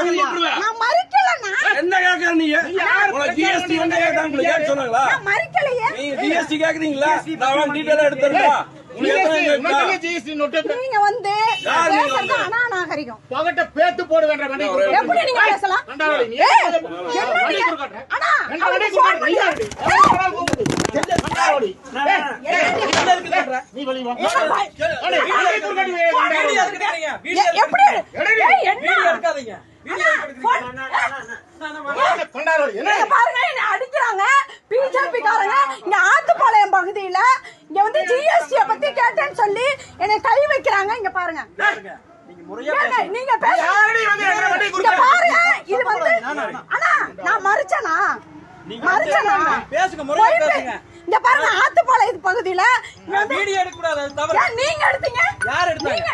நான் மறிக்கலண்ணா. என்ன கேக்குற நீ? ஜிஎஸ்டி வந்து கேட்டாங்க சொன்னாங்களா? நான் மறிக்கலையே. நீங்க ஜிஎஸ்டி கேக்குறீங்களா? நான் டீடைலா எடுத்துறேன். நீங்க வந்து பேசுறது அநாகரிகம். பகட்ட பேத்து போட வேண்டாம். எப்படி நீங்க பேசலாம்? அண்ணா நீ வெளிய வா. எப்படி பாருங்க, என்ன அடிக்கிறாங்க பிஜேபி காரங்க. இங்க ஆத்துப்பாளையம் பகுதியில இங்க வந்து ஜிஎஸ்டி பத்தி கேட்டேன்னு சொல்லி என்னை கை வைக்கிறாங்க. இங்க பாருங்க, நீங்க இங்க பாருங்க. இது வந்து அண்ணா நான் மறிச்சனா இங்க பாருங்க, ஆத்துப்பாளையம் பகுதியில நீங்க எடுத்தீங்க. யார் எடுத்தாங்க?